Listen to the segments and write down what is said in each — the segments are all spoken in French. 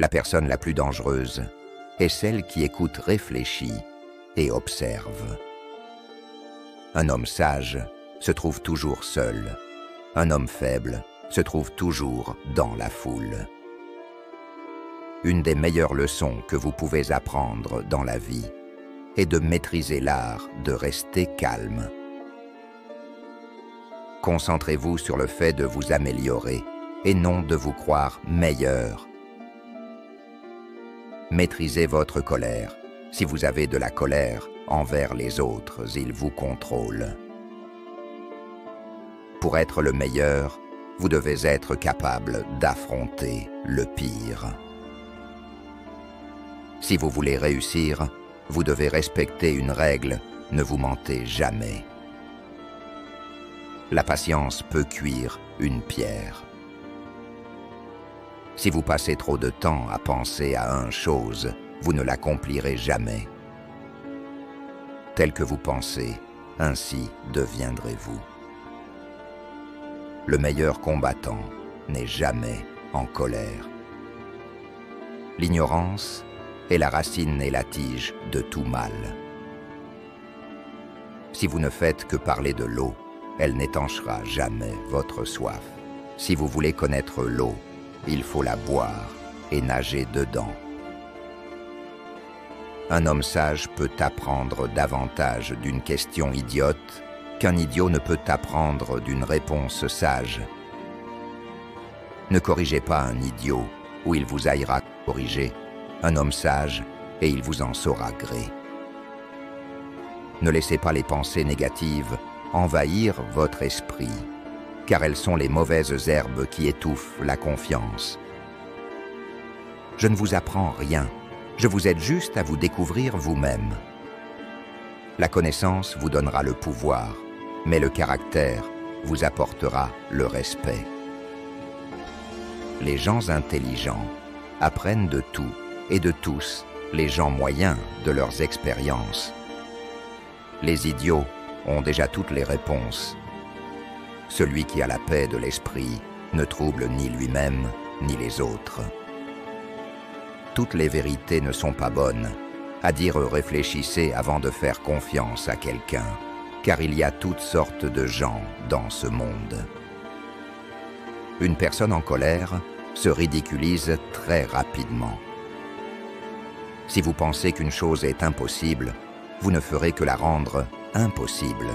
La personne la plus dangereuse est celle qui écoute réfléchit et observe. Un homme sage se trouve toujours seul. Un homme faible se trouve toujours dans la foule. Une des meilleures leçons que vous pouvez apprendre dans la vie est de maîtriser l'art de rester calme. Concentrez-vous sur le fait de vous améliorer et non de vous croire meilleur. Maîtrisez votre colère. Si vous avez de la colère envers les autres, ils vous contrôlent. Pour être le meilleur, vous devez être capable d'affronter le pire. Si vous voulez réussir, vous devez respecter une règle, ne vous mentez jamais. La patience peut cuire une pierre. Si vous passez trop de temps à penser à une chose, vous ne l'accomplirez jamais. Tel que vous pensez, ainsi deviendrez-vous. Le meilleur combattant n'est jamais en colère. L'ignorance est la racine et la tige de tout mal. Si vous ne faites que parler de l'eau, elle n'étanchera jamais votre soif. Si vous voulez connaître l'eau, il faut la boire et nager dedans. Un homme sage peut apprendre davantage d'une question idiote qu'un idiot ne peut apprendre d'une réponse sage. Ne corrigez pas un idiot, ou il vous haïra corriger, un homme sage, et il vous en saura gré. Ne laissez pas les pensées négatives envahir votre esprit, car elles sont les mauvaises herbes qui étouffent la confiance. Je ne vous apprends rien, je vous aide juste à vous découvrir vous-même. La connaissance vous donnera le pouvoir, mais le caractère vous apportera le respect. Les gens intelligents apprennent de tout et de tous, les gens moyens de leurs expériences. Les idiots ont déjà toutes les réponses. Celui qui a la paix de l'esprit ne trouble ni lui-même ni les autres. Toutes les vérités ne sont pas bonnes. À dire réfléchissez avant de faire confiance à quelqu'un, car il y a toutes sortes de gens dans ce monde. Une personne en colère se ridiculise très rapidement. Si vous pensez qu'une chose est impossible, vous ne ferez que la rendre impossible.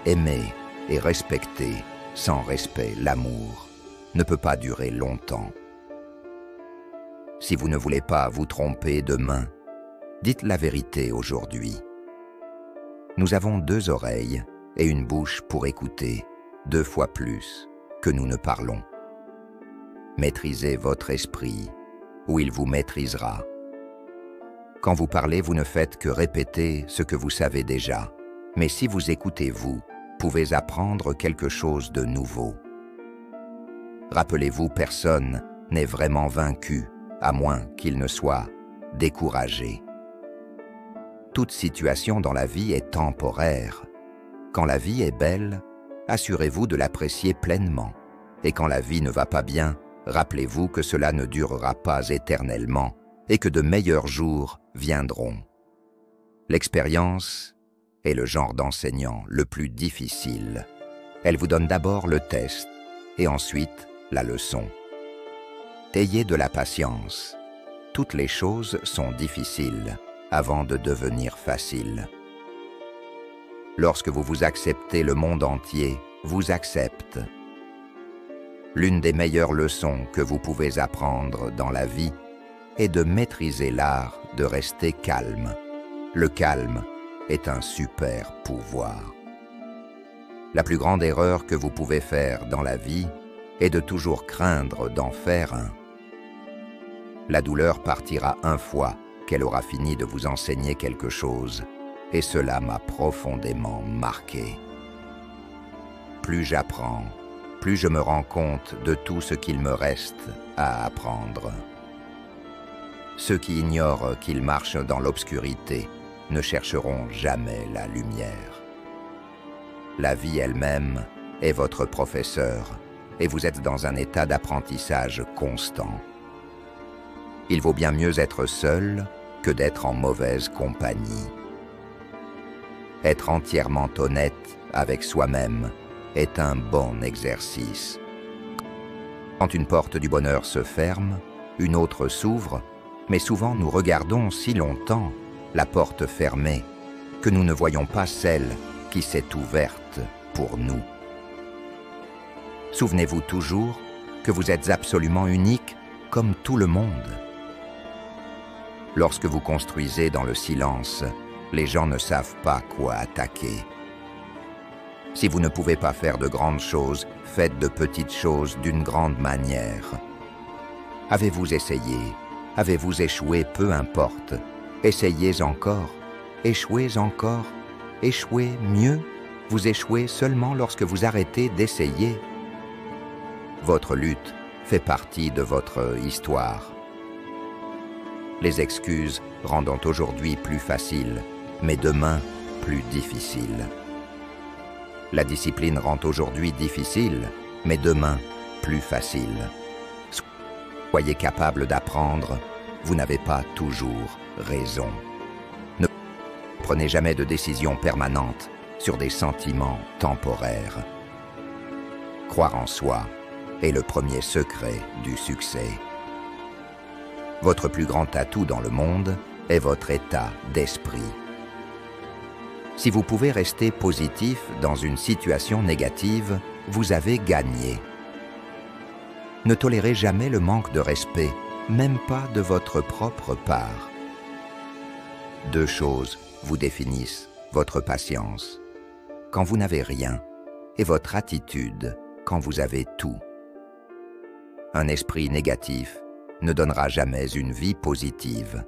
Aimer et respecter sans respect l'amour ne peut pas durer longtemps. Si vous ne voulez pas vous tromper demain, dites la vérité aujourd'hui. Nous avons 2 oreilles et une bouche pour écouter 2 fois plus que nous ne parlons. Maîtrisez votre esprit, ou il vous maîtrisera. Quand vous parlez, vous ne faites que répéter ce que vous savez déjà. Mais si vous écoutez, vous pouvez apprendre quelque chose de nouveau. Rappelez-vous, personne n'est vraiment vaincu, à moins qu'il ne soit découragé. Toute situation dans la vie est temporaire. Quand la vie est belle, assurez-vous de l'apprécier pleinement. Et quand la vie ne va pas bien, rappelez-vous que cela ne durera pas éternellement et que de meilleurs jours viendront. L'expérience est le genre d'enseignant le plus difficile. Elle vous donne d'abord le test et ensuite la leçon. Ayez de la patience. Toutes les choses sont difficiles avant de devenir faciles. Lorsque vous vous acceptez, le monde entier vous accepte. L'une des meilleures leçons que vous pouvez apprendre dans la vie est de maîtriser l'art de rester calme. Le calme est un super pouvoir. La plus grande erreur que vous pouvez faire dans la vie est de toujours craindre d'en faire un. La douleur partira une fois qu'elle aura fini de vous enseigner quelque chose, et cela m'a profondément marqué. Plus j'apprends, plus je me rends compte de tout ce qu'il me reste à apprendre. Ceux qui ignorent qu'ils marchent dans l'obscurité ne chercheront jamais la lumière. La vie elle-même est votre professeur et vous êtes dans un état d'apprentissage constant. Il vaut bien mieux être seul que d'être en mauvaise compagnie. Être entièrement honnête avec soi-même est un bon exercice. Quand une porte du bonheur se ferme, une autre s'ouvre, mais souvent nous regardons si longtemps la porte fermée que nous ne voyons pas celle qui s'est ouverte pour nous. Souvenez-vous toujours que vous êtes absolument unique comme tout le monde. Lorsque vous construisez dans le silence, les gens ne savent pas quoi attaquer. Si vous ne pouvez pas faire de grandes choses, faites de petites choses d'une grande manière. Avez-vous essayé? Avez-vous échoué? Peu importe. Essayez encore. Échouez encore. Échouez mieux. Vous échouez seulement lorsque vous arrêtez d'essayer. Votre lutte fait partie de votre histoire. Les excuses rendant aujourd'hui plus facile, mais demain plus difficile. La discipline rend aujourd'hui difficile, mais demain plus facile. Soyez capable d'apprendre, vous n'avez pas toujours raison. Ne prenez jamais de décision permanente sur des sentiments temporaires. Croire en soi est le premier secret du succès. Votre plus grand atout dans le monde est votre état d'esprit. Si vous pouvez rester positif dans une situation négative, vous avez gagné. Ne tolérez jamais le manque de respect, même pas de votre propre part. Deux choses vous définissent votre patience, quand vous n'avez rien, et votre attitude quand vous avez tout. Un esprit négatif ne donnera jamais une vie positive.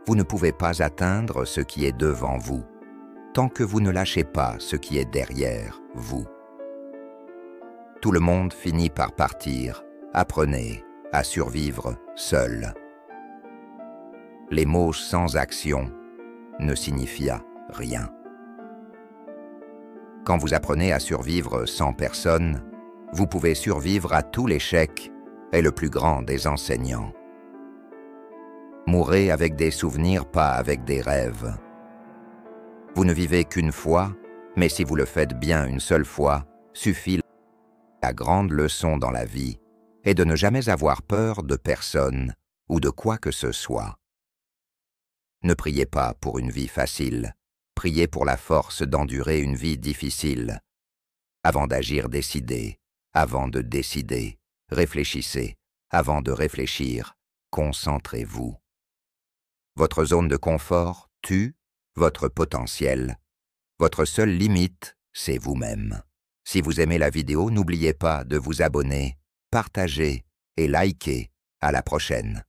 Vous ne pouvez pas atteindre ce qui est devant vous, tant que vous ne lâchez pas ce qui est derrière vous. Tout le monde finit par partir. Apprenez à survivre seul. Les mots sans action ne signifient rien. Quand vous apprenez à survivre sans personne, vous pouvez survivre à tout l'échec est le plus grand des enseignants. Mourez avec des souvenirs, pas avec des rêves. Vous ne vivez qu'une fois, mais si vous le faites bien une seule fois, suffit. La grande leçon dans la vie est de ne jamais avoir peur de personne ou de quoi que ce soit. Ne priez pas pour une vie facile, priez pour la force d'endurer une vie difficile. Avant d'agir, décidez. Avant de décider, réfléchissez. Avant de réfléchir, concentrez-vous. Votre zone de confort tue votre potentiel. Votre seule limite, c'est vous-même. Si vous aimez la vidéo, n'oubliez pas de vous abonner, partager et liker. À la prochaine.